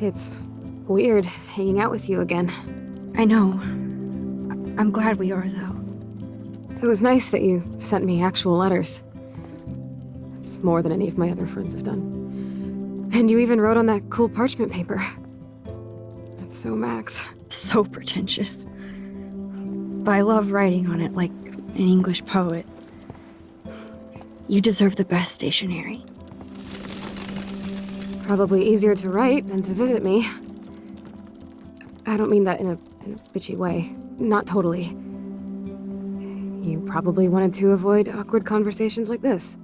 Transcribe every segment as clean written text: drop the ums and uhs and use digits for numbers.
It's weird hanging out with you again. I know. I'm glad we are, though. It was nice that you sent me actual letters. It's more than any of my other friends have done. And you even wrote on that cool parchment paper. That's so Max. So pretentious. But I love writing on it like an English poet. You deserve the best stationery. Probably easier to write than to visit me. I don't mean that in a bitchy way. Not totally. You probably wanted to avoid awkward conversations like this.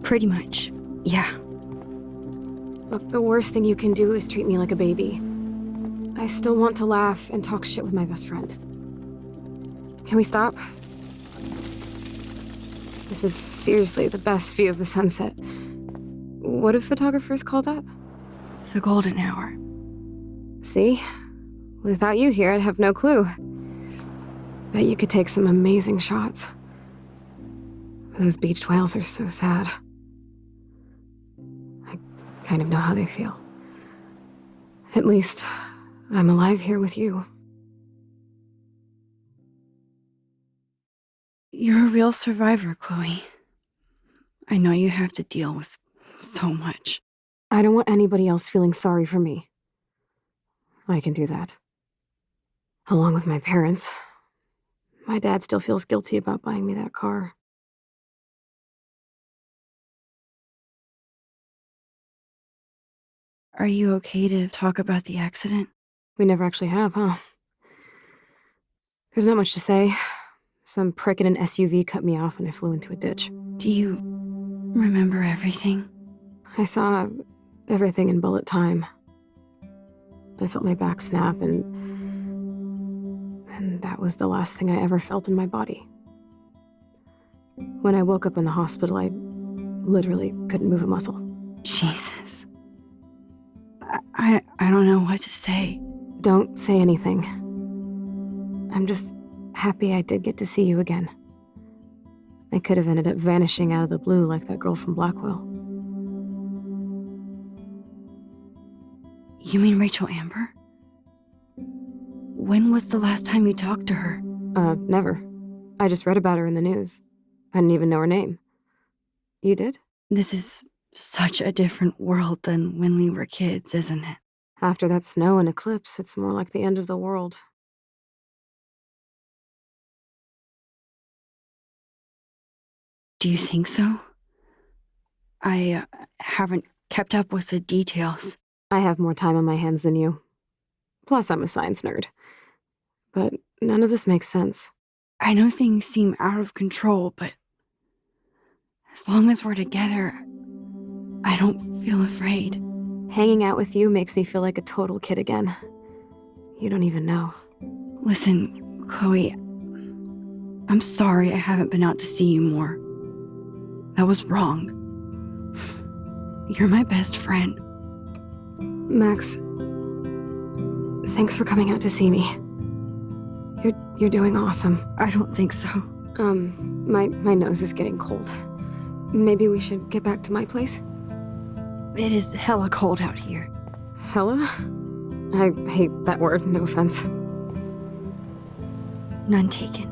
Pretty much, yeah. Look, the worst thing you can do is treat me like a baby. I still want to laugh and talk shit with my best friend. Can we stop? This is seriously the best view of the sunset. What do photographers call that? The golden hour. See? Without you here, I'd have no clue. Bet you could take some amazing shots. Those beached whales are so sad. I kind of know how they feel. At least, I'm alive here with you. You're a real survivor, Chloe. I know you have to deal with so much. I don't want anybody else feeling sorry for me. I can do that. Along with my parents. My dad still feels guilty about buying me that car. Are you okay to talk about the accident? We never actually have, huh? There's not much to say. Some prick in an SUV cut me off and I flew into a ditch. Do you remember everything? I saw everything in bullet time. I felt my back snap and that was the last thing I ever felt in my body. When I woke up in the hospital, I literally couldn't move a muscle. Jesus. I don't know what to say. Don't say anything. I'm just happy I did get to see you again. I could have ended up vanishing out of the blue like that girl from Blackwell. You mean Rachel Amber? When was the last time you talked to her? Never. I just read about her in the news. I didn't even know her name. You did? This is such a different world than when we were kids, isn't it? After that snow and eclipse, it's more like the end of the world. Do you think so? I haven't kept up with the details. I have more time on my hands than you. Plus, I'm a science nerd. But none of this makes sense. I know things seem out of control, but as long as we're together, I don't feel afraid. Hanging out with you makes me feel like a total kid again. You don't even know. Listen, Chloe, I'm sorry I haven't been out to see you more. That was wrong. You're my best friend. Max, thanks for coming out to see me. You're doing awesome. I don't think so. My nose is getting cold. Maybe we should get back to my place? It is hella cold out here. Hella? I hate that word, no offense. None taken.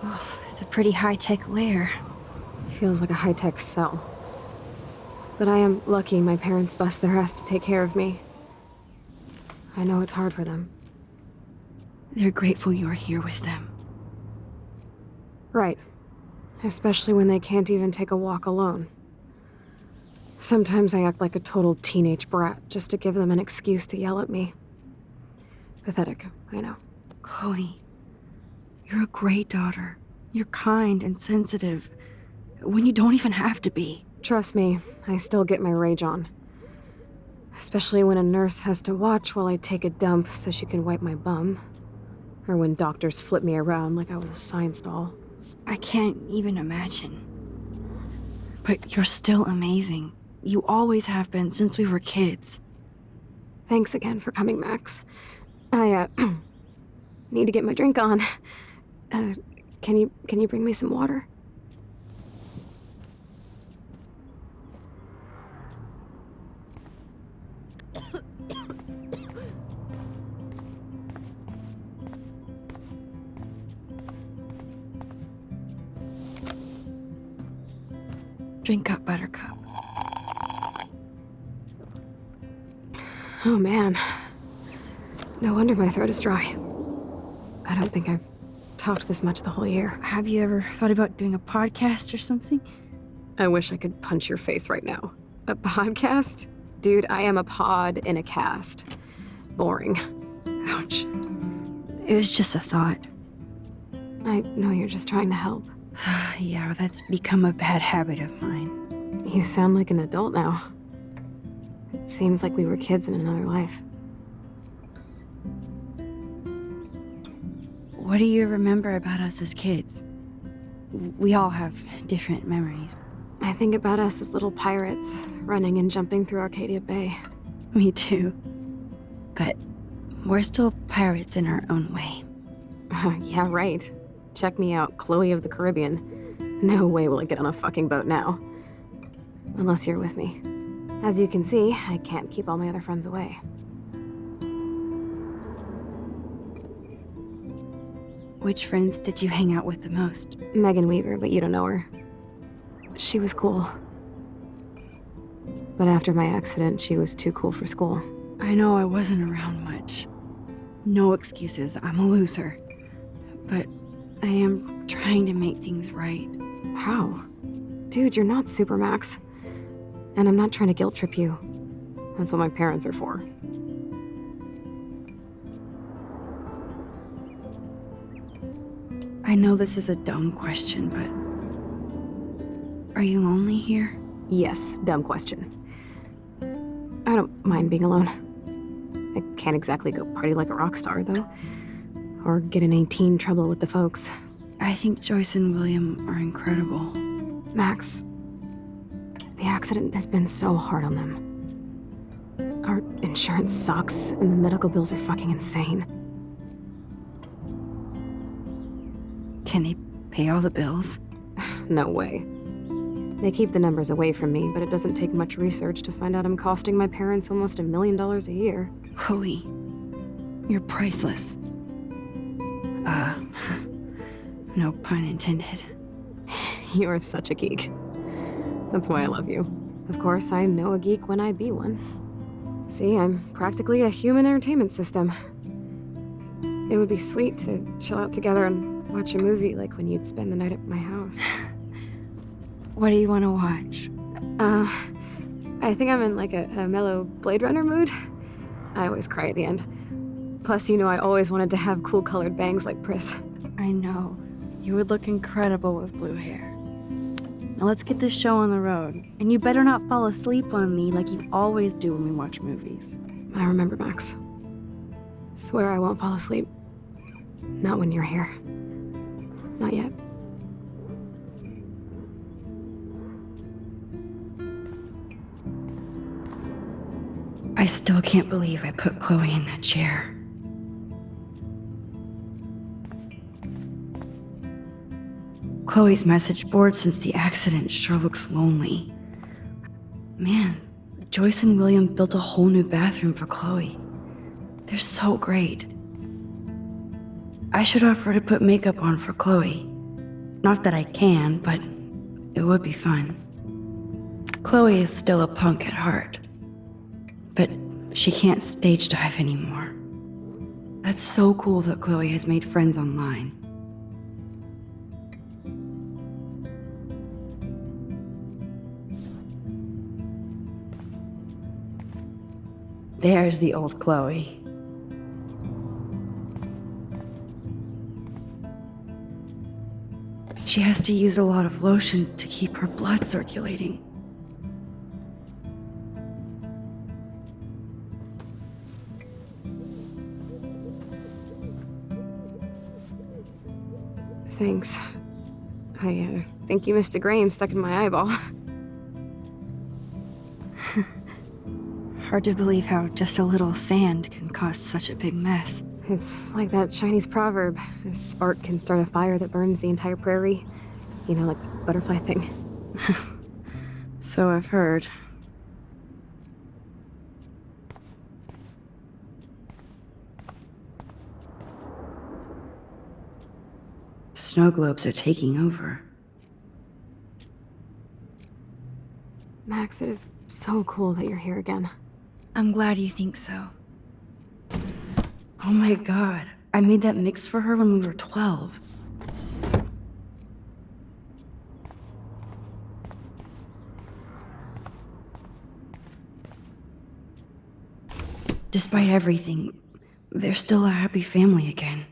Oh, it's a pretty high-tech lair. Feels like a high-tech cell. But I am lucky my parents bust their ass to take care of me. I know it's hard for them. They're grateful you're here with them. Right. Especially when they can't even take a walk alone. Sometimes I act like a total teenage brat just to give them an excuse to yell at me. Pathetic, I know. Chloe, you're a great daughter. You're kind and sensitive when you don't even have to be. Trust me, I still get my rage on. Especially when a nurse has to watch while I take a dump so she can wipe my bum. Or when doctors flip me around like I was a science doll. I can't even imagine. But you're still amazing. You always have been since we were kids. Thanks again for coming, Max. I, need to get my drink on. Can you bring me some water? Drink up, Buttercup. Oh man. No wonder my throat is dry. I don't think I've talked this much the whole year. Have you ever thought about doing a podcast or something? I wish I could punch your face right now. A podcast? Dude, I am a pod in a cast. Boring. Ouch. It was just a thought. I know you're just trying to help. Yeah, that's become a bad habit of mine. You sound like an adult now. It seems like we were kids in another life. What do you remember about us as kids? We all have different memories. I think about us as little pirates, running and jumping through Arcadia Bay. Me too. But we're still pirates in our own way. Yeah, right. Check me out, Chloe of the Caribbean. No way will I get on a fucking boat now. Unless you're with me. As you can see, I can't keep all my other friends away. Which friends did you hang out with the most? Megan Weaver, but you don't know her. She was cool. But after my accident, she was too cool for school. I know I wasn't around much. No excuses, I'm a loser. But I am trying to make things right. How? Dude, you're not Supermax. And I'm not trying to guilt trip you. That's what my parents are for. I know this is a dumb question, but... Are you lonely here? Yes, dumb question. I don't mind being alone. I can't exactly go party like a rock star, though. Or get in any teen trouble with the folks. I think Joyce and William are incredible. Max, the accident has been so hard on them. Our insurance sucks, and the medical bills are fucking insane. Can they pay all the bills? No way. They keep the numbers away from me, but it doesn't take much research to find out I'm costing my parents almost $1 million a year. Chloe, you're priceless. No pun intended. You are such a geek. That's why I love you. Of course, I know a geek when I be one. See, I'm practically a human entertainment system. It would be sweet to chill out together and watch a movie like when you'd spend the night at my house. What do you want to watch? I think I'm in like a mellow Blade Runner mood. I always cry at the end. Plus, you know I always wanted to have cool colored bangs like Pris. I know. You would look incredible with blue hair. Now let's get this show on the road. And you better not fall asleep on me like you always do when we watch movies. I remember, Max. Swear I won't fall asleep. Not when you're here. Not yet. I still can't believe I put Chloe in that chair. Chloe's message board since the accident sure looks lonely. Man, Joyce and William built a whole new bathroom for Chloe. They're so great. I should offer to put makeup on for Chloe. Not that I can, but it would be fun. Chloe is still a punk at heart, but she can't stage dive anymore. That's so cool that Chloe has made friends online. There's the old Chloe. She has to use a lot of lotion to keep her blood circulating. Thanks. I think you missed a grain stuck in my eyeball. Hard to believe how just a little sand can cause such a big mess. It's like that Chinese proverb. A spark can start a fire that burns the entire prairie. You know, like the butterfly thing. So I've heard. Snow globes are taking over. Max, it is so cool that you're here again. I'm glad you think so. Oh my god, I made that mix for her when we were 12. Despite everything, they're still a happy family again.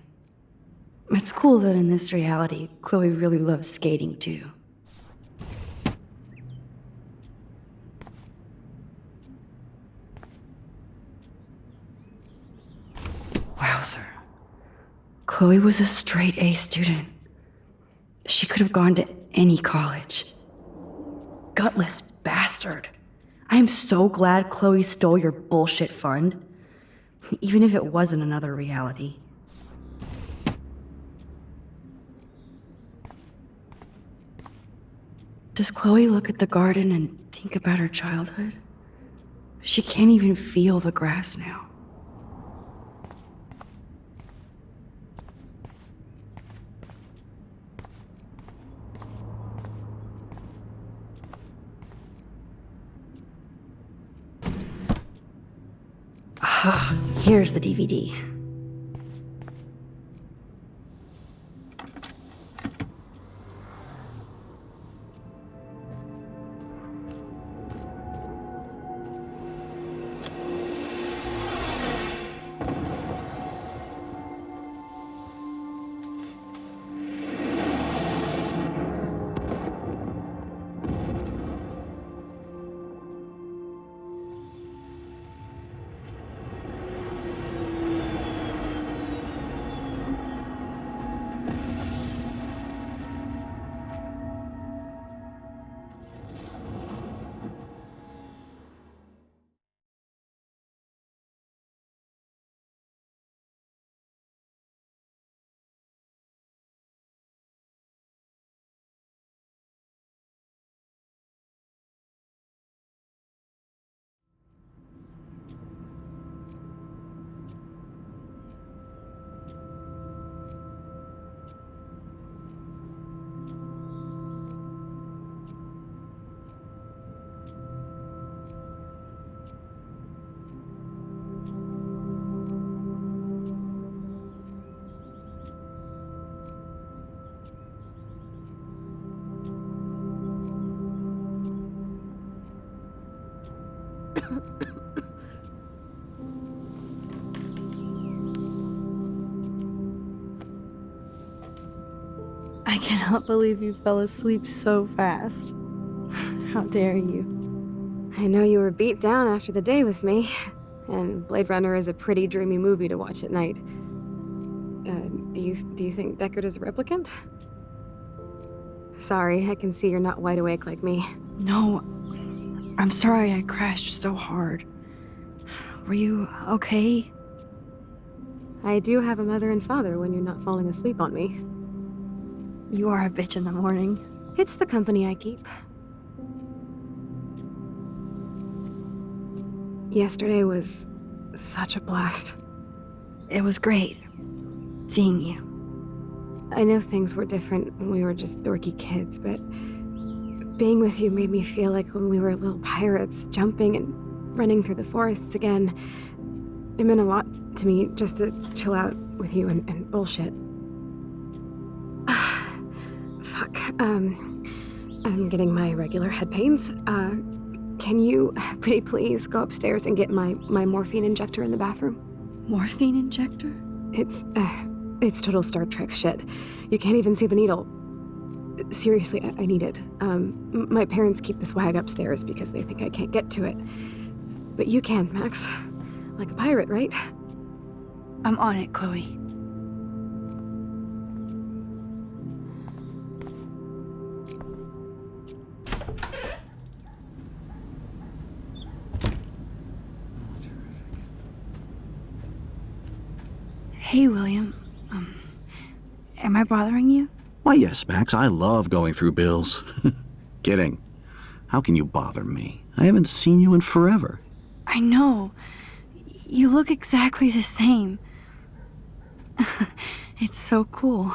It's cool that in this reality, Chloe really loves skating too. Wowzer. Chloe was a straight A student. She could have gone to any college. Gutless bastard. I am so glad Chloe stole your bullshit fund. Even if it wasn't another reality. Does Chloe look at the garden and think about her childhood? She can't even feel the grass now. Ah, here's the DVD. I cannot believe you fell asleep so fast. How dare you? I know you were beat down after the day with me, and Blade Runner is a pretty dreamy movie to watch at night. Do you think Deckard is a replicant? Sorry, I can see you're not wide awake like me. No, I'm sorry I crashed so hard. Were you okay? I do have a mother and father when you're not falling asleep on me. You are a bitch in the morning. It's the company I keep. Yesterday was such a blast. It was great seeing you. I know things were different when we were just dorky kids, but being with you made me feel like when we were little pirates, jumping and running through the forests again. It meant a lot to me just to chill out with you and bullshit. Fuck. I'm getting my regular head pains. Can you, pretty please, go upstairs and get my morphine injector in the bathroom? Morphine injector? It's total Star Trek shit. You can't even see the needle. Seriously, I need it. My parents keep the swag upstairs because they think I can't get to it. But you can, Max. Like a pirate, right? I'm on it, Chloe. Hey, William. Am I bothering you? Why, yes, Max. I love going through bills. Kidding. How can you bother me? I haven't seen you in forever. I know. You look exactly the same. It's so cool.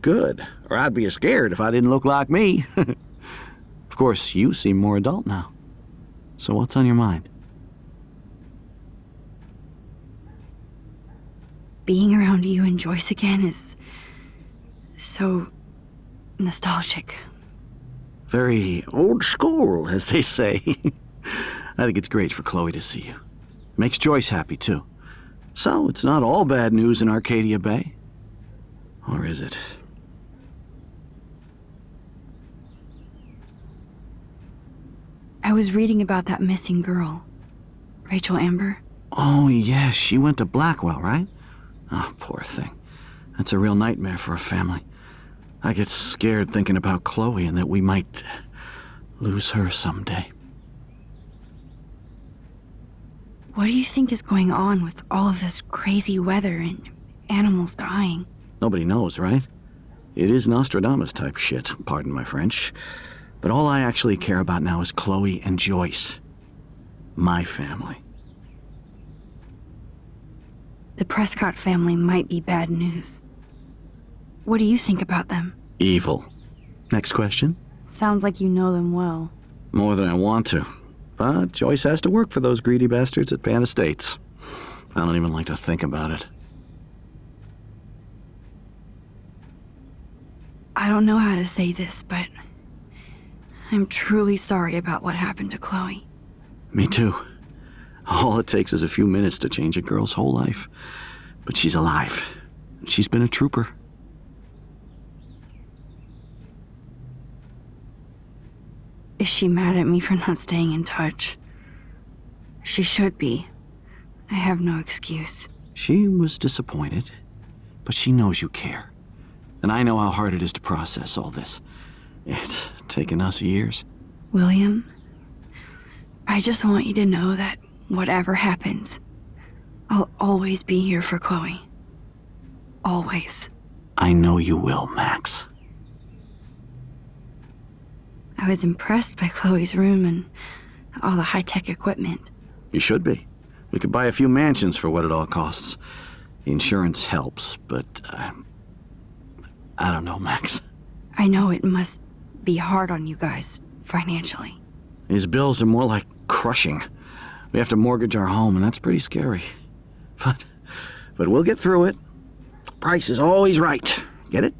Good. Or I'd be scared if I didn't look like me. Of course, you seem more adult now. So what's on your mind? Being around you and Joyce again is so nostalgic. Very old school, as they say. I think it's great for Chloe to see you. Makes Joyce happy, too. So, it's not all bad news in Arcadia Bay. Or is it? I was reading about that missing girl, Rachel Amber. Oh, yeah, she went to Blackwell, right? Oh, poor thing. That's a real nightmare for a family. I get scared thinking about Chloe and that we might lose her someday. What do you think is going on with all of this crazy weather and animals dying? Nobody knows, right? It is Nostradamus type shit, pardon my French. But all I actually care about now is Chloe and Joyce. My family. The Prescott family might be bad news. What do you think about them? Evil. Next question? Sounds like you know them well. More than I want to. But Joyce has to work for those greedy bastards at Pan Estates. I don't even like to think about it. I don't know how to say this, but I'm truly sorry about what happened to Chloe. Me too. All it takes is a few minutes to change a girl's whole life. But she's alive. She's been a trooper. Is she mad at me for not staying in touch? She should be. I have no excuse. She was disappointed, but she knows you care. And I know how hard it is to process all this. It's taken us years. William, I just want you to know that whatever happens, I'll always be here for Chloe. Always. I know you will, Max. I was impressed by Chloe's room and all the high-tech equipment. You should be. We could buy a few mansions for what it all costs. The insurance helps, but I don't know, Max. I know it must be hard on you guys, financially. These bills are more like crushing. We have to mortgage our home, and that's pretty scary. But we'll get through it. Price is always right. Get it?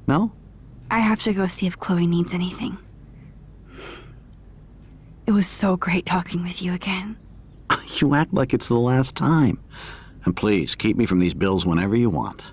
No? I have to go see if Chloe needs anything. It was so great talking with you again. You act like it's the last time. And please, keep me from these bills whenever you want.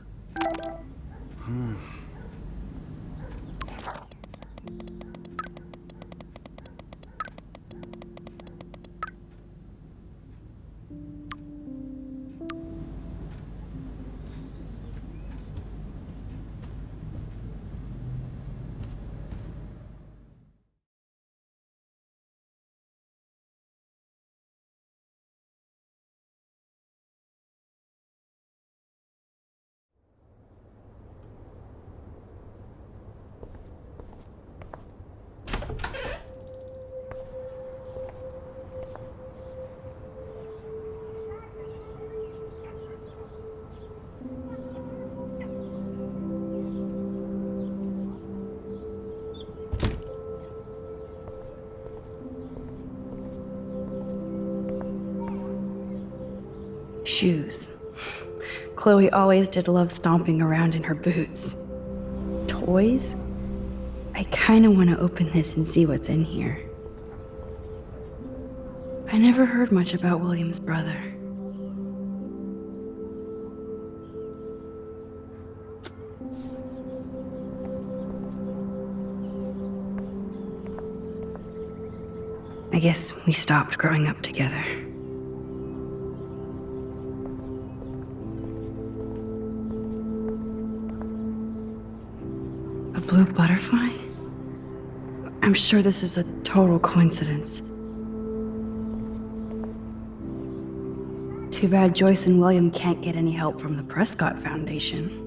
Shoes. Chloe always did love stomping around in her boots. Toys? I kinda wanna open this and see what's in here. I never heard much about William's brother. I guess we stopped growing up together. A blue butterfly? I'm sure this is a total coincidence. Too bad Joyce and William can't get any help from the Prescott Foundation.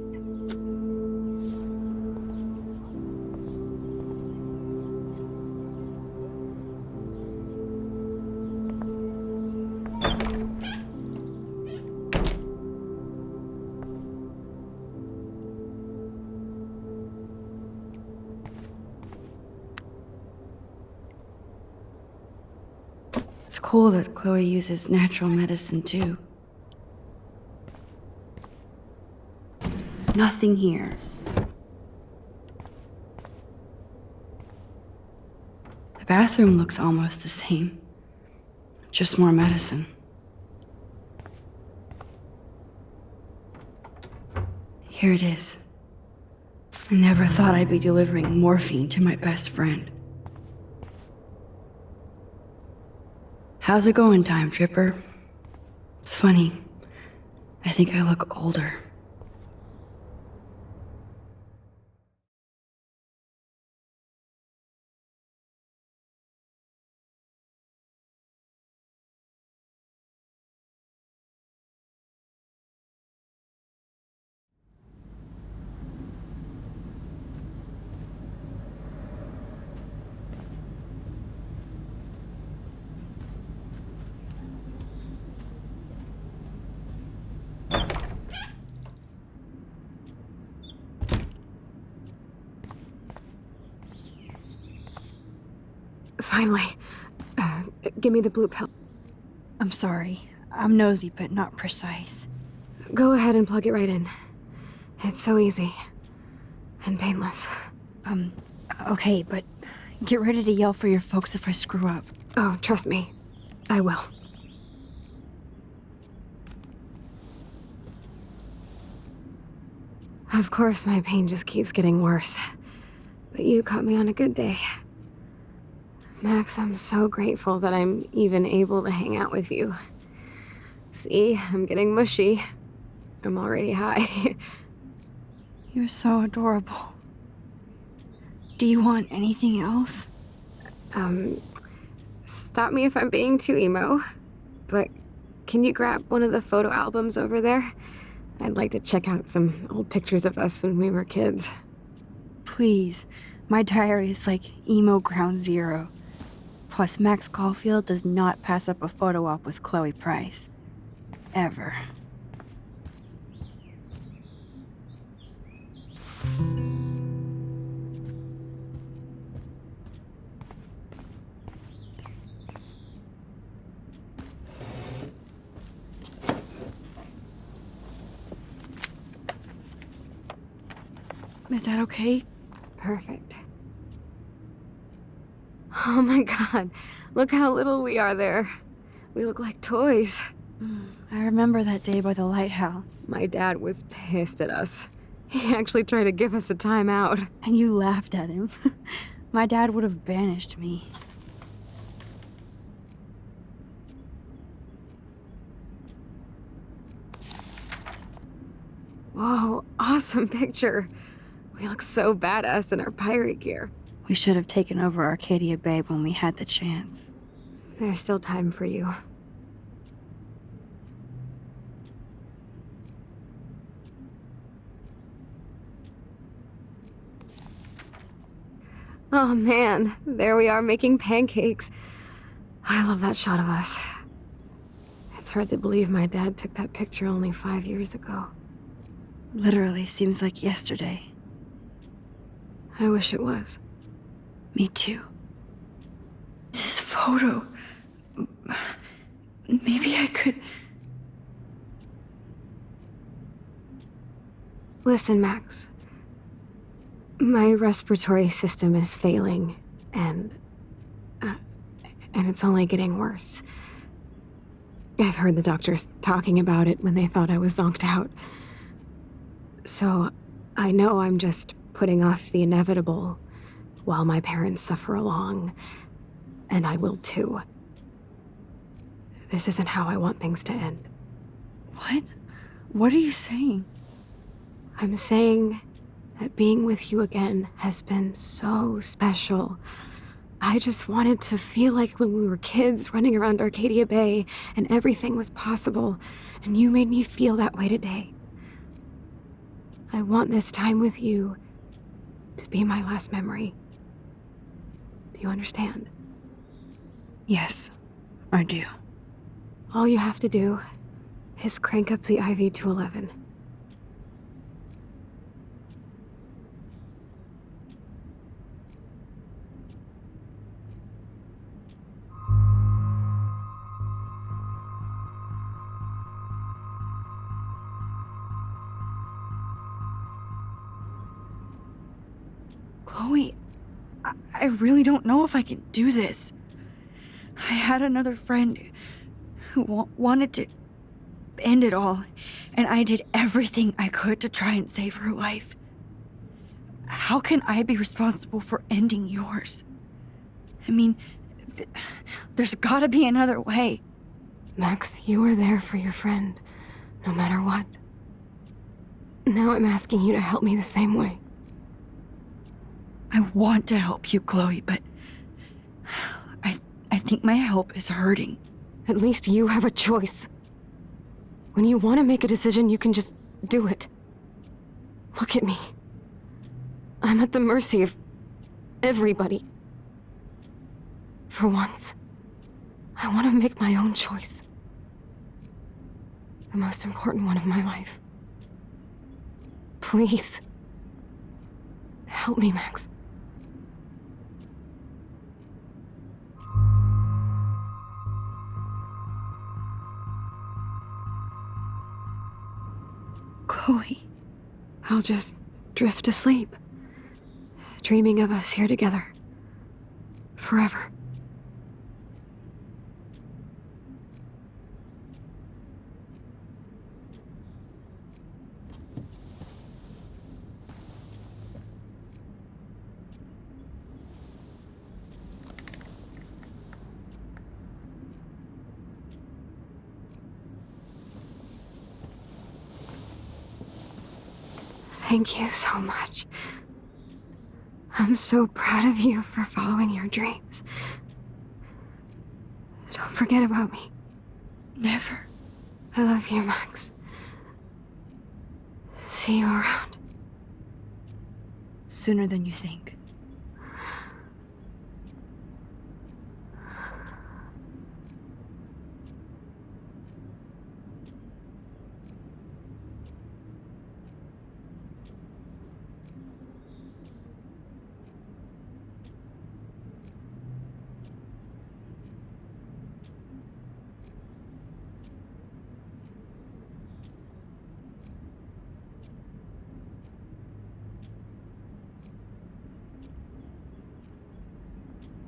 It's cool that Chloe uses natural medicine too. Nothing here. The bathroom looks almost the same. Just more medicine. Here it is. I never thought I'd be delivering morphine to my best friend. How's it going, Time Tripper? It's funny. I think I look older. Finally. Give me the blue pill. I'm sorry. I'm nosy, but not precise. Go ahead and plug it right in. It's so easy. And painless. Okay, but get ready to yell for your folks if I screw up. Oh, trust me. I will. Of course, my pain just keeps getting worse. But you caught me on a good day. Max, I'm so grateful that I'm even able to hang out with you. See, I'm getting mushy. I'm already high. You're so adorable. Do you want anything else? Stop me if I'm being too emo, but can you grab one of the photo albums over there? I'd like to check out some old pictures of us when we were kids. Please. My diary is like emo ground zero. Plus, Max Caulfield does not pass up a photo op with Chloe Price. Ever. Is that okay? Perfect. Oh my god, look how little we are there. We look like toys. I remember that day by the lighthouse. My dad was pissed at us. He actually tried to give us a timeout. And you laughed at him. My dad would have banished me. Whoa, awesome picture. We look so badass in our pirate gear. We should have taken over Arcadia Bay when we had the chance. There's still time for you. Oh man, there we are making pancakes. I love that shot of us. It's hard to believe my dad took that picture only 5 years ago. Literally seems like yesterday. I wish it was. Me too. This photo... Maybe I could... Listen, Max. My respiratory system is failing, and it's only getting worse. I've heard the doctors talking about it when they thought I was zonked out. So, I know I'm just putting off the inevitable while my parents suffer along, and I will too. This isn't how I want things to end. What? What are you saying? I'm saying that being with you again has been so special. I just wanted to feel like when we were kids running around Arcadia Bay and everything was possible, and you made me feel that way today. I want this time with you to be my last memory. Do you understand? Yes, I do. All you have to do is crank up the IV to 11. Chloe, I really don't know if I can do this. I had another friend who wanted to end it all, and I did everything I could to try and save her life. How can I be responsible for ending yours? I mean, there's gotta be another way. Max, you were there for your friend, no matter what. Now I'm asking you to help me the same way. I want to help you, Chloe, but I think my help is hurting. At least you have a choice. When you want to make a decision, you can just do it. Look at me. I'm at the mercy of everybody. For once, I want to make my own choice. The most important one of my life. Please. Help me, Max. Chloe. I'll just drift asleep, dreaming of us here together. Forever. Thank you so much. I'm so proud of you for following your dreams. Don't forget about me. Never. I love you, Max. See you around. Sooner than you think.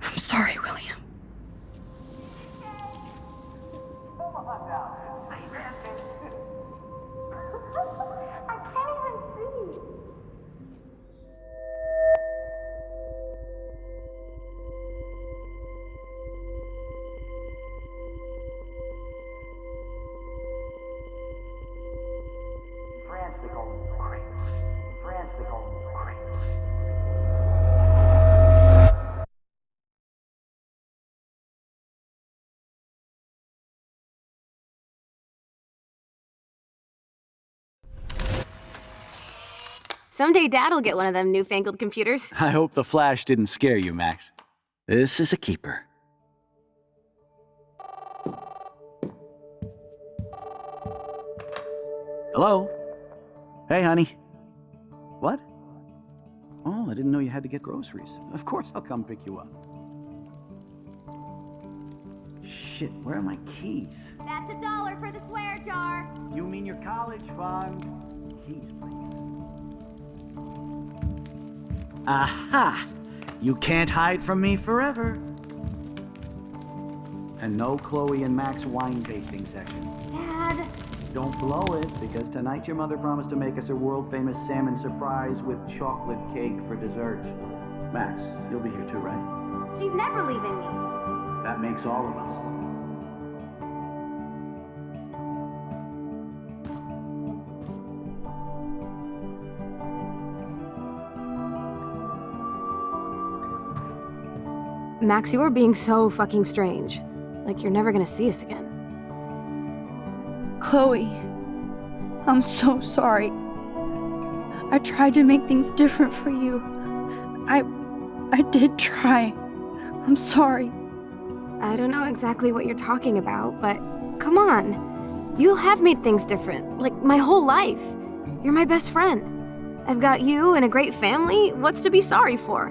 I'm sorry, William. Someday Dad'll get one of them newfangled computers. I hope the flash didn't scare you, Max. This is a keeper. Hello? Hey, honey. What? Oh, I didn't know you had to get groceries. Of course I'll come pick you up. Shit, where are my keys? That's $1 for the swear jar. You mean your college fund? Keys, please. Aha! You can't hide from me forever. And no Chloe and Max wine tasting session. Dad. Don't blow it, because tonight your mother promised to make us a world-famous salmon surprise with chocolate cake for dessert. Max, you'll be here too, right? She's never leaving me. That makes all of us. Max, you are being so fucking strange. Like you're never gonna see us again. Chloe, I'm so sorry. I tried to make things different for you. I did try. I'm sorry. I don't know exactly what you're talking about, but come on. You have made things different, like my whole life. You're my best friend. I've got you and a great family. What's to be sorry for?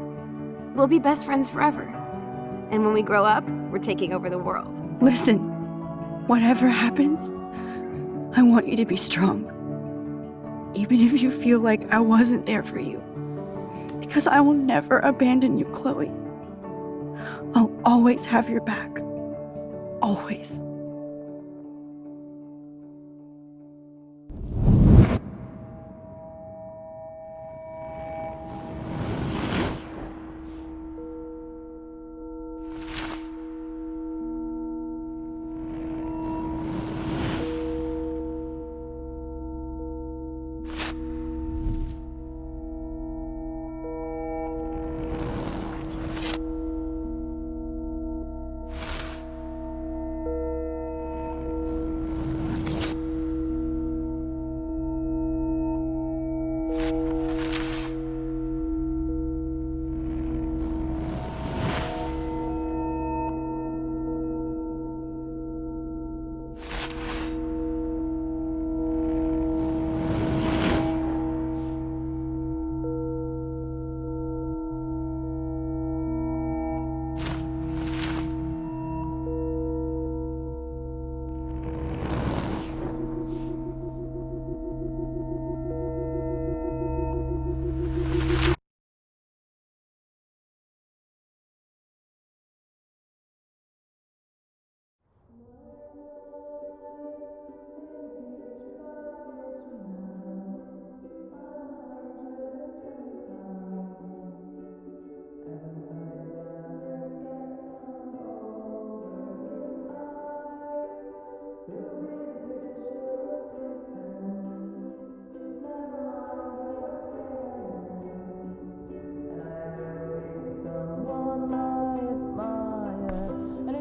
We'll be best friends forever. And when we grow up, we're taking over the world. Listen, whatever happens, I want you to be strong. Even if you feel like I wasn't there for you. Because I will never abandon you, Chloe. I'll always have your back. Always.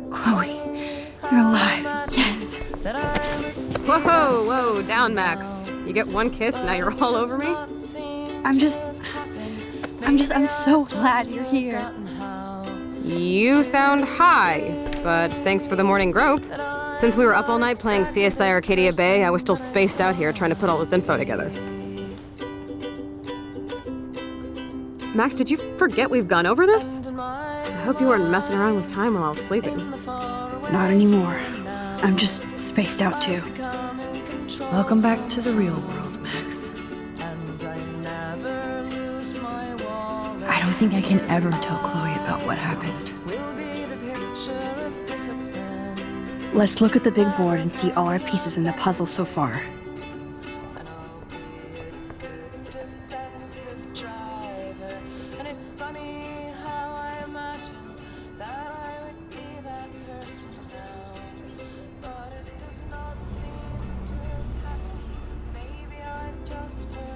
Chloe, you're alive. Yes. Whoa, down, Max. You get one kiss, now you're all over me? I'm so glad you're here. You sound high, but thanks for the morning grope. Since we were up all night playing CSI Arcadia Bay, I was still spaced out here trying to put all this info together. Max, did you forget we've gone over this? I hope you weren't messing around with time while I was sleeping. Not anymore. I'm just spaced out too. Welcome back to the real world, Max. I don't think I can ever tell Chloe about what happened. Let's look at the big board and see all our pieces in the puzzle so far.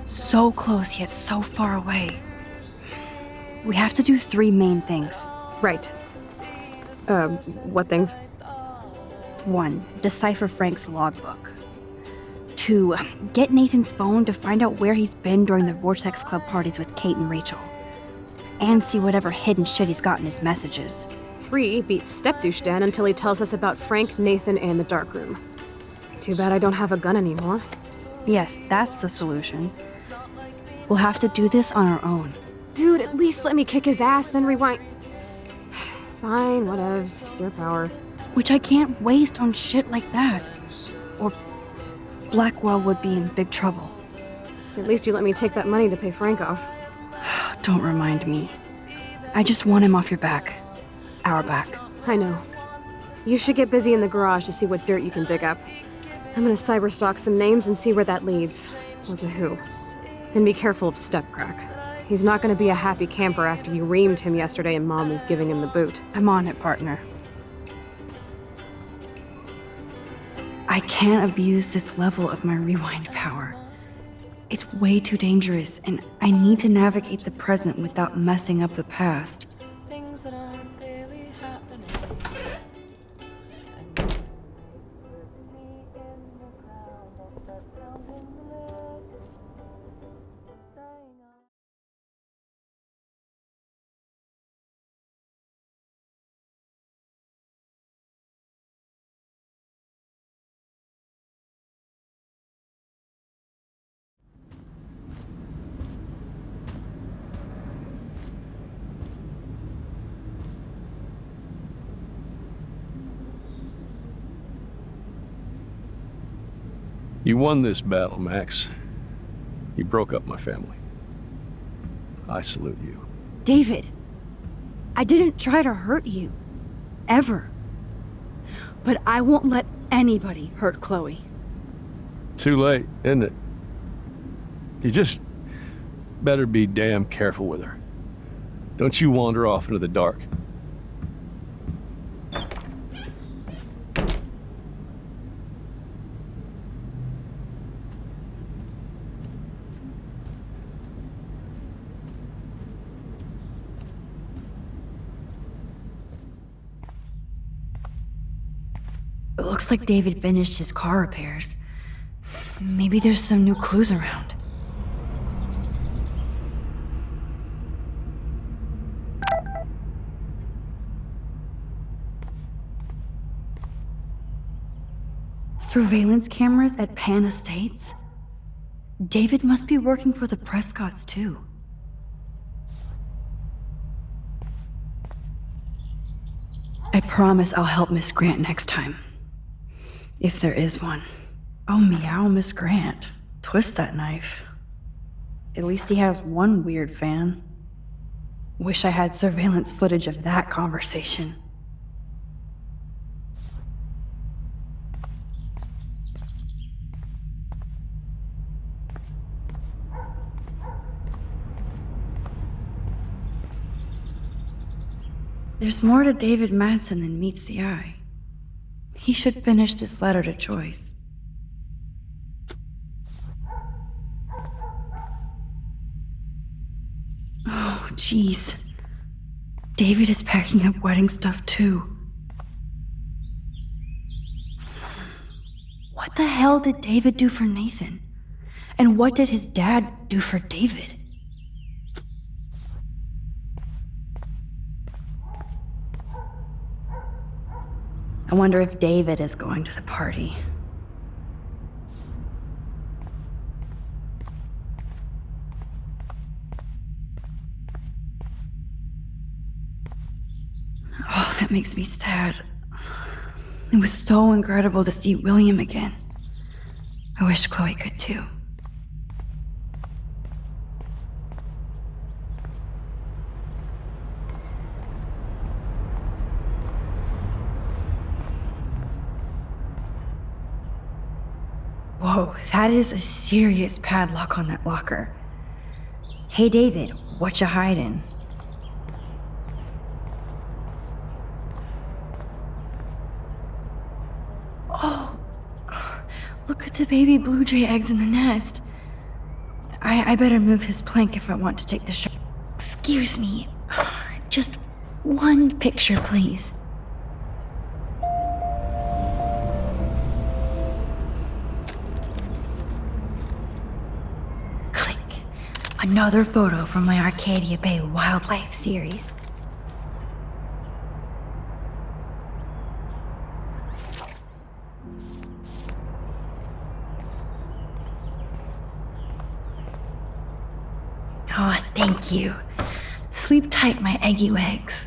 So close yet so far away. We have to do 3 main things. Right. What things? 1. Decipher Frank's logbook. 2. Get Nathan's phone to find out where he's been during the Vortex Club parties with Kate and Rachel. And see whatever hidden shit he's got in his messages. 3. Beat Stepdouche Dan until he tells us about Frank, Nathan, and the dark room. Too bad I don't have a gun anymore. Yes, that's the solution. We'll have to do this on our own. Dude, at least let me kick his ass, then rewind. Fine, whatevs. It's your power. Which I can't waste on shit like that. Or Blackwell would be in big trouble. At least you let me take that money to pay Frank off. Don't remind me. I just want him off your back. Our back. I know. You should get busy in the garage to see what dirt you can dig up. I'm gonna cyberstalk some names and see where that leads. Or to who. And be careful of Stepcrack. He's not gonna be a happy camper after you reamed him yesterday and Mom was giving him the boot. I'm on it, partner. I can't abuse this level of my rewind power. It's way too dangerous, and I need to navigate the present without messing up the past. Things that aren't really happening. You won this battle, Max. You broke up my family. I salute you. David, I didn't try to hurt you. Ever. But I won't let anybody hurt Chloe. Too late, isn't it? You just better be damn careful with her. Don't you wander off into the dark. It looks like David finished his car repairs. Maybe there's some new clues around. Surveillance cameras at Pan Estates? David must be working for the Prescotts, too. I promise I'll help Miss Grant next time. If there is one. Oh, meow, Miss Grant. Twist that knife. At least he has one weird fan. Wish I had surveillance footage of that conversation. There's more to David Madsen than meets the eye. He should finish this letter to Joyce. Oh, jeez. David is packing up wedding stuff too. What the hell did David do for Nathan? And what did his dad do for David? I wonder if David is going to the party. Oh, that makes me sad. It was so incredible to see William again. I wish Chloe could too. Whoa, that is a serious padlock on that locker. Hey David, what you hiding? Oh, look at the baby blue jay eggs in the nest. I better move his plank if I want to take the shot. Excuse me, just one picture, please. Another photo from my Arcadia Bay wildlife series. Oh, thank you. Sleep tight, my eggy legs.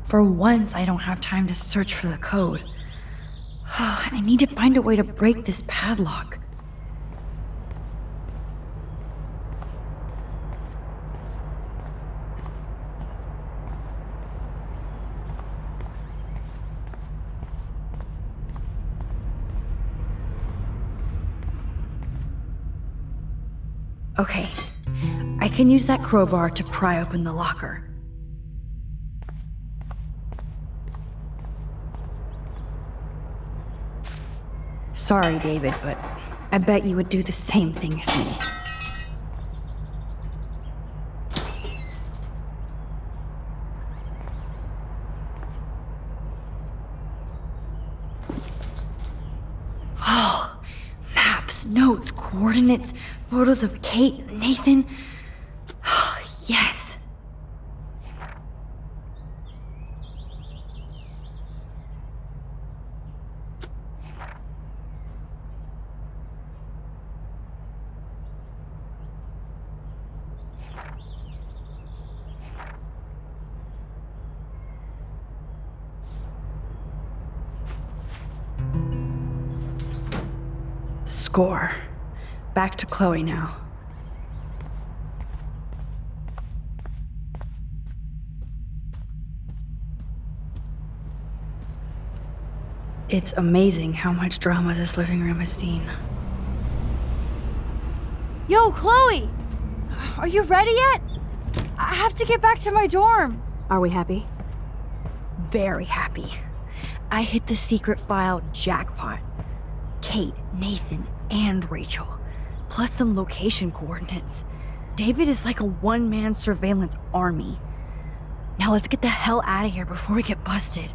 For once, I don't have time to search for the code. I need to find a way to break this padlock. Okay, I can use that crowbar to pry open the locker. Sorry, David, but I bet you would do the same thing as me. Oh, maps, notes, coordinates, photos of Kate, Nathan. Oh, yes. Score. Back to Chloe now. It's amazing how much drama this living room has seen. Yo, Chloe! Are you ready yet? I have to get back to my dorm. Are we happy? Very happy. I hit the secret file jackpot. Kate, Nathan, and Rachel, plus some location coordinates. David is like a one-man surveillance army. Now let's get the hell out of here before we get busted.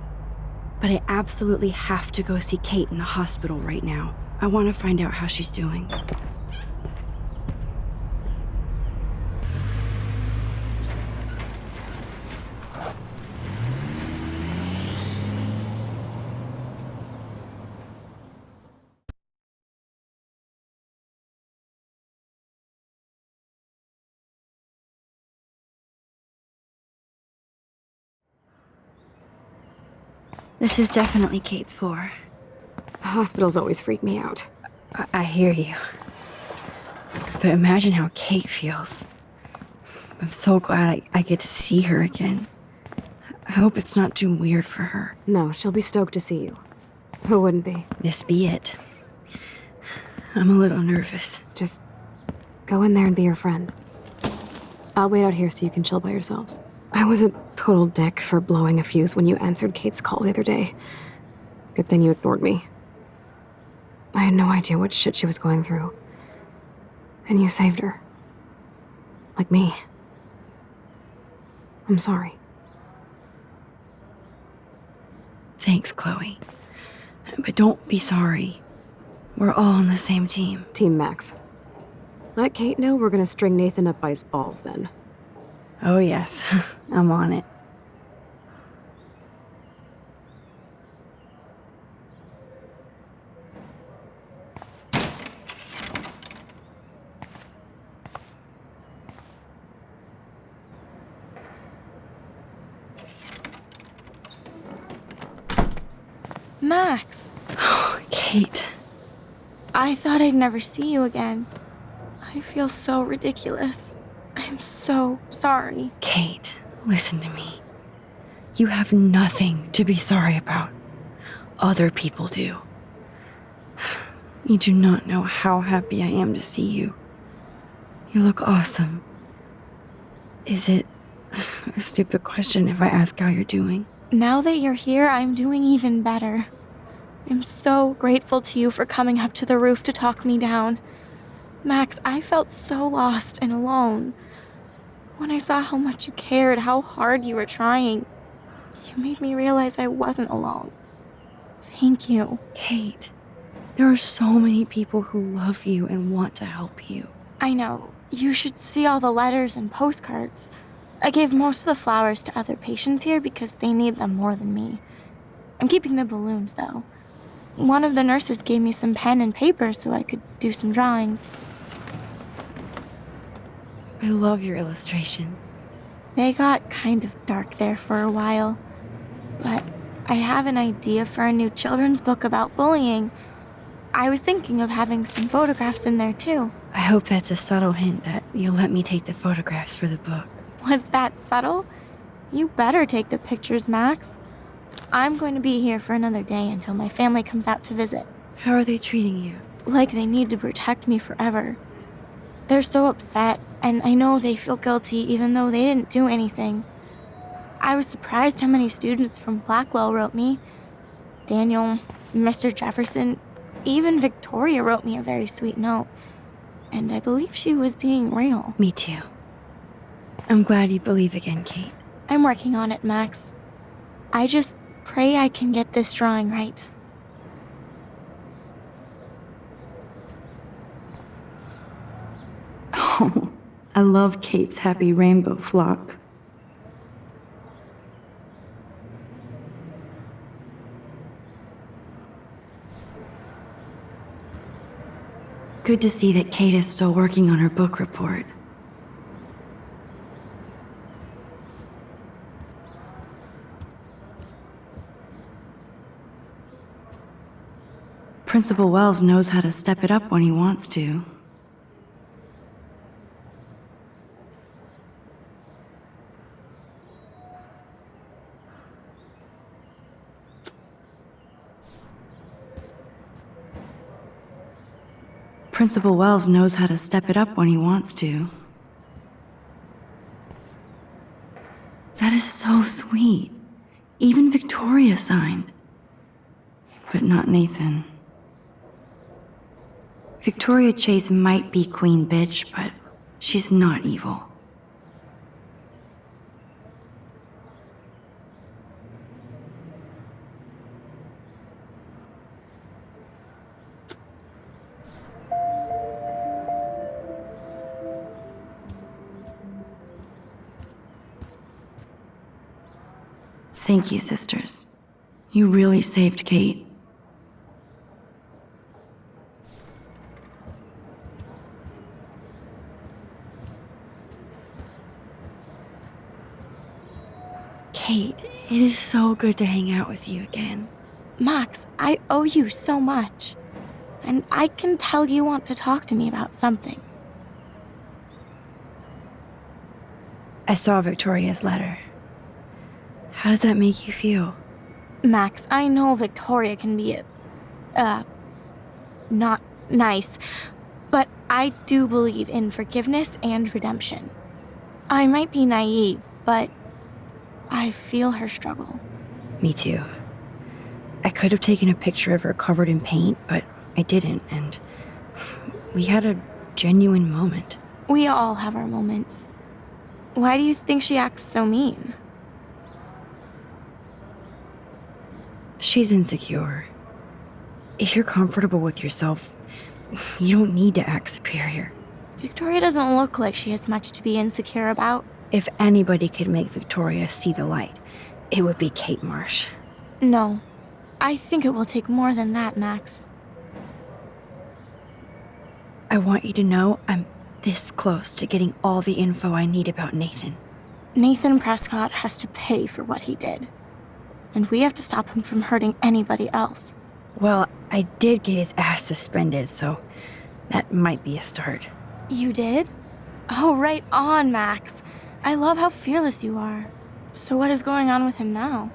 But I absolutely have to go see Kate in the hospital right now. I want to find out how she's doing. This is definitely Kate's floor. Hospitals always freak me out. I hear you. But imagine how Kate feels. I'm so glad I get to see her again. I hope it's not too weird for her. No, she'll be stoked to see you. Who wouldn't be? This be it. I'm a little nervous. Just go in there and be your friend. I'll wait out here so you can chill by yourselves. I was a total dick for blowing a fuse when you answered Kate's call the other day. Good thing you ignored me. I had no idea what shit she was going through. And you saved her. Like me. I'm sorry. Thanks, Chloe. But don't be sorry. We're all on the same team. Team Max. Let Kate know we're gonna string Nathan up by his balls then. Oh yes, I'm on it. Max, Kate. I thought I'd never see you again. I feel so ridiculous. I'm so sorry. Kate, listen to me. You have nothing to be sorry about. Other people do. You do not know how happy I am to see you. You look awesome. Is it a stupid question if I ask how you're doing? Now that you're here, I'm doing even better. I'm so grateful to you for coming up to the roof to talk me down. Max, I felt so lost and alone. When I saw how much you cared, how hard you were trying, you made me realize I wasn't alone. Thank you. Kate, there are so many people who love you and want to help you. I know. You should see all the letters and postcards. I gave most of the flowers to other patients here because they need them more than me. I'm keeping the balloons, though. One of the nurses gave me some pen and paper so I could do some drawings. I love your illustrations. They got kind of dark there for a while. but I have an idea for a new children's book about bullying. I was thinking of having some photographs in there too. I hope that's a subtle hint that you'll let me take the photographs for the book. Was that subtle? You better take the pictures, Max. I'm going to be here for another day until my family comes out to visit. How are they treating you? Like they need to protect me forever. They're so upset, and I know they feel guilty even though they didn't do anything. I was surprised how many students from Blackwell wrote me. Daniel, Mr. Jefferson, even Victoria wrote me a very sweet note. And I believe she was being real. Me too. I'm glad you believe again, Kate. I'm working on it, Max. I just pray I can get this drawing right. Oh, I love Kate's happy rainbow flock. Good to see that Kate is still working on her book report. Principal Wells knows how to step it up when he wants to. Principal Wells knows how to step it up when he wants to. That is so sweet. Even Victoria signed. But not Nathan. Victoria Chase might be Queen Bitch, but she's not evil. Thank you, sisters. You really saved Kate. Kate, it is so good to hang out with you again. Max, I owe you so much. And I can tell you want to talk to me about something. I saw Victoria's letter. How does that make you feel? Max, I know Victoria can be not nice, but I do believe in forgiveness and redemption. I might be naive, but I feel her struggle. Me too. I could have taken a picture of her covered in paint, but I didn't, and we had a genuine moment. We all have our moments. Why do you think she acts so mean? She's insecure. If you're comfortable with yourself, you don't need to act superior. Victoria doesn't look like she has much to be insecure about. If anybody could make Victoria see the light, it would be Kate Marsh. No. I think it will take more than that, Max. I want you to know I'm this close to getting all the info I need about Nathan. Nathan Prescott has to pay for what he did. And we have to stop him from hurting anybody else. Well, I did get his ass suspended, so that might be a start. You did? Oh, right on, Max. I love how fearless you are. So what is going on with him now?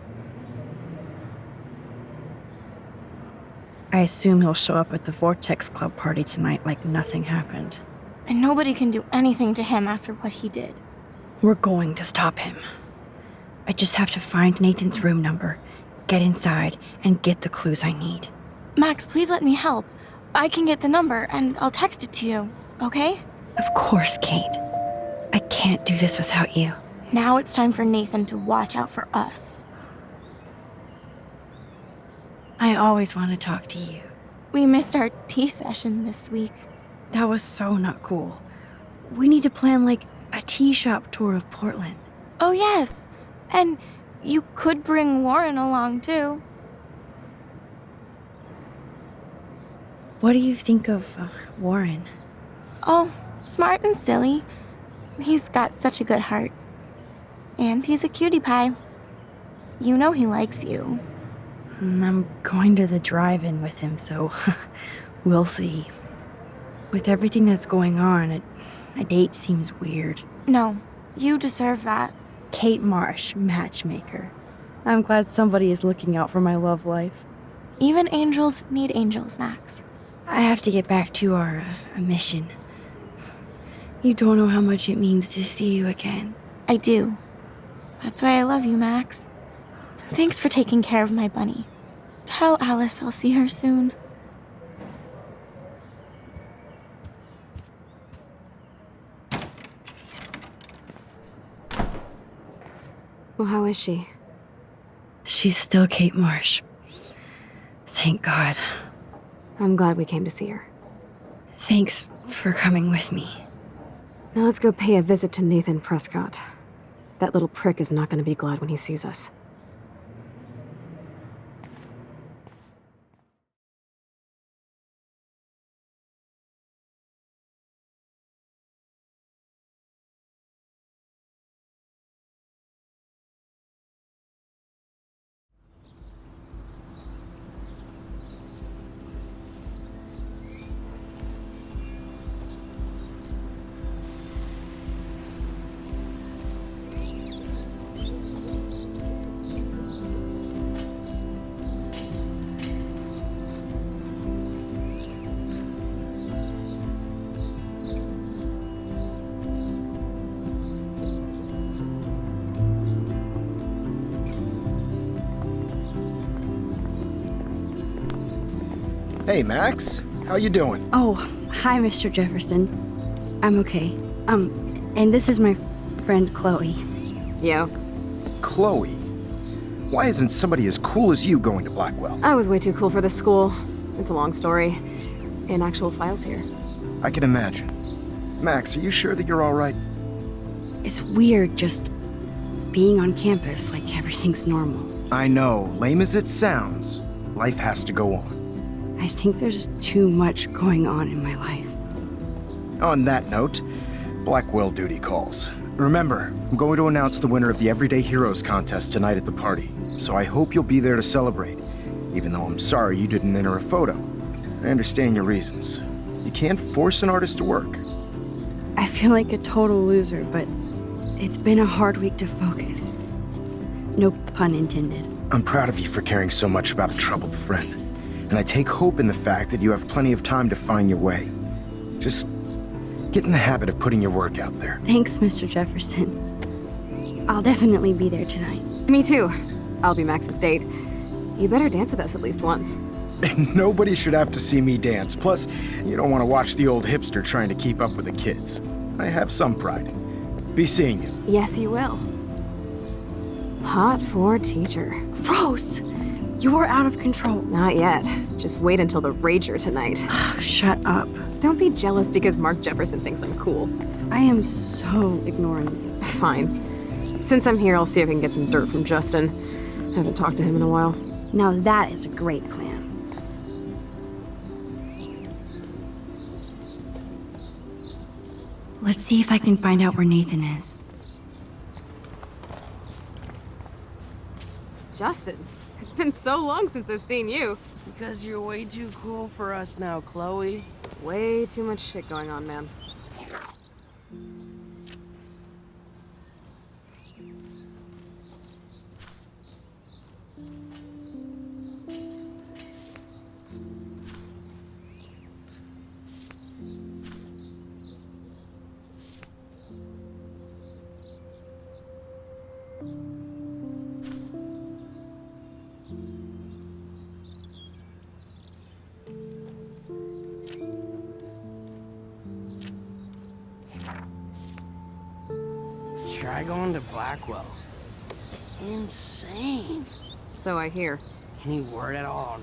I assume he'll show up at the Vortex Club party tonight like nothing happened. And nobody can do anything to him after what he did. We're going to stop him. I just have to find Nathan's room number, get inside, and get the clues I need. Max, please let me help. I can get the number, and I'll text it to you, okay? Of course, Kate. I can't do this without you. Now it's time for Nathan to watch out for us. I always want to talk to you. We missed our tea session this week. That was so not cool. We need to plan, like, a tea shop tour of Portland. Oh, yes. And you could bring Warren along, too. What do you think of Warren? Oh, smart and silly. He's got such a good heart. And he's a cutie pie. You know he likes you. I'm going to the drive-in with him, so we'll see. With everything that's going on, a date seems weird. No, you deserve that. Kate Marsh, matchmaker. I'm glad somebody is looking out for my love life. Even angels need angels, Max. I have to get back to our mission. You don't know how much it means to see you again. I do. That's why I love you, Max. Thanks for taking care of my bunny. Tell Alice I'll see her soon. Well, how is she? She's still Kate Marsh. Thank God. I'm glad we came to see her. Thanks for coming with me. Now let's go pay a visit to Nathan Prescott. That little prick is not going to be glad when he sees us. Hey, Max. How you doing? Oh, hi, Mr. Jefferson. I'm okay. And this is my friend Chloe. Yo. Chloe. Why isn't somebody as cool as you going to Blackwell? I was way too cool for this school. It's a long story. In actual files here. I can imagine. Max, are you sure that you're all right? It's weird just being on campus like everything's normal. I know, lame as it sounds, life has to go on. I think there's too much going on in my life. On that note, Blackwell duty calls. Remember, I'm going to announce the winner of the Everyday Heroes contest tonight at the party, so I hope you'll be there to celebrate, even though I'm sorry you didn't enter a photo. I understand your reasons. You can't force an artist to work. I feel like a total loser, but it's been a hard week to focus. No pun intended. I'm proud of you for caring so much about a troubled friend, and I take hope in the fact that you have plenty of time to find your way. Just get in the habit of putting your work out there. Thanks, Mr. Jefferson. I'll definitely be there tonight. Me too. I'll be Max's date. You better dance with us at least once. Nobody should have to see me dance. Plus, you don't want to watch the old hipster trying to keep up with the kids. I have some pride. Be seeing you. Yes, you will. Hot for teacher. Gross! You're out of control. Not yet. Just wait until the rager tonight. Shut up. Don't be jealous because Mark Jefferson thinks I'm cool. I am so ignoring you. Fine. Since I'm here, I'll see if I can get some dirt from Justin. I haven't talked to him in a while. Now that is a great plan. Let's see if I can find out where Nathan is. Justin, it's been so long since I've seen you. Because you're way too cool for us now, Chloe. Way too much shit going on, man. Try going to Blackwell. Insane. So I hear. Any word at all